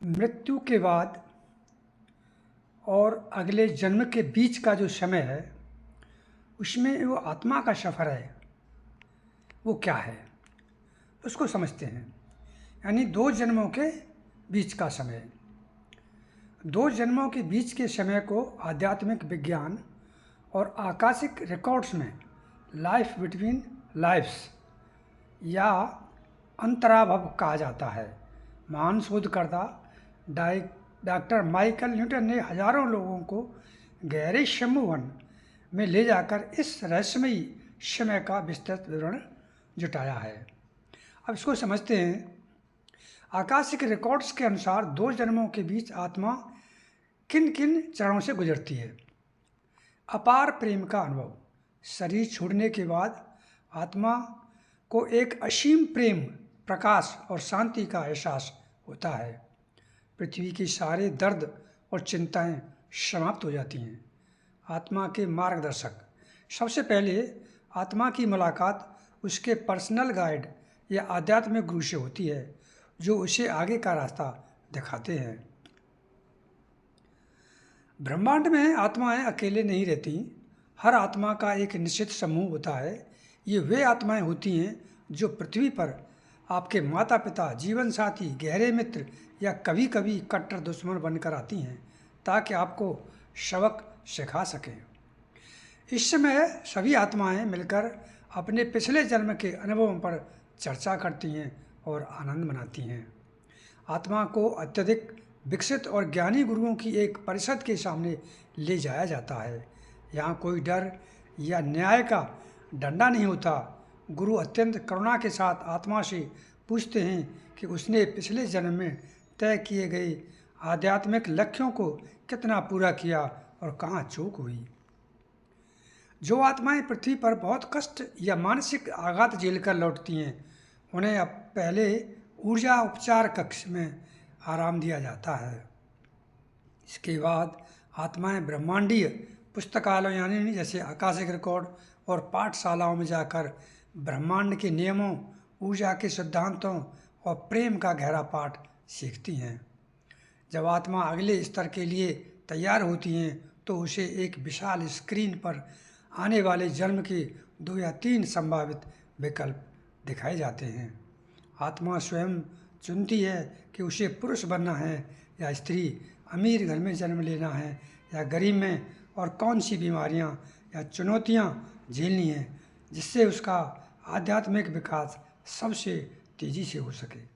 मृत्यु के बाद और अगले जन्म के बीच का जो समय है, उसमें वो आत्मा का सफ़र है, वो क्या है, उसको समझते हैं। यानी 2 जन्मों के बीच का समय। 2 जन्मों के बीच के समय को आध्यात्मिक विज्ञान और आकाशिक रिकॉर्ड्स में लाइफ बिटवीन लाइफ्स या अंतराभव कहा जाता है। महान शोधकर्ता डॉक्टर माइकल न्यूटन ने हजारों लोगों को गहरे सम्मोहन में ले जाकर इस रहस्यमयी समय का विस्तृत विवरण जुटाया है। अब इसको समझते हैं। आकाशिक रिकॉर्ड्स के अनुसार 2 जन्मों के बीच आत्मा किन किन चरणों से गुजरती है। अपार प्रेम का अनुभव। शरीर छोड़ने के बाद आत्मा को एक असीम प्रेम, प्रकाश और शांति का एहसास होता है। पृथ्वी के सारे दर्द और चिंताएं समाप्त हो जाती हैं। आत्मा के मार्गदर्शक। सबसे पहले आत्मा की मुलाकात उसके पर्सनल गाइड या आध्यात्मिक गुरु से होती है, जो उसे आगे का रास्ता दिखाते हैं। ब्रह्मांड में आत्माएं अकेले नहीं रहती। हर आत्मा का एक निश्चित समूह होता है। ये वे आत्माएं होती हैं जो पृथ्वी पर आपके माता पिता, जीवन साथी, गहरे मित्र या कभी कभी कट्टर दुश्मन बनकर आती हैं, ताकि आपको सबक सिखा सकें। इस समय सभी आत्माएं मिलकर अपने पिछले जन्म के अनुभवों पर चर्चा करती हैं और आनंद मनाती हैं। आत्मा को अत्यधिक विकसित और ज्ञानी गुरुओं की एक परिषद के सामने ले जाया जाता है। यहाँ कोई डर या न्याय का डंडा नहीं होता। गुरु अत्यंत करुणा के साथ आत्मा से पूछते हैं कि उसने पिछले जन्म में तय किए गए आध्यात्मिक लक्ष्यों को कितना पूरा किया और कहाँ चूक हुई। जो आत्माएं पृथ्वी पर बहुत कष्ट या मानसिक आघात झेलकर लौटती हैं, उन्हें अब पहले ऊर्जा उपचार कक्ष में आराम दिया जाता है। इसके बाद आत्माएं ब्रह्मांडीय पुस्तकालयों यानी जैसे आकाशिक रिकॉर्ड और पाठशालाओं में जाकर ब्रह्मांड के नियमों, ऊर्जा के सिद्धांतों और प्रेम का गहरा पाठ सीखती हैं। जब आत्मा अगले स्तर के लिए तैयार होती हैं, तो उसे एक विशाल स्क्रीन पर आने वाले जन्म के 2 या 3 संभावित विकल्प दिखाए जाते हैं। आत्मा स्वयं चुनती है कि उसे पुरुष बनना है या स्त्री, अमीर घर में जन्म लेना है या गरीब में, और कौन सी बीमारियां या चुनौतियां झेलनी हैं, जिससे उसका आध्यात्मिक विकास सबसे तेज़ी से हो सके।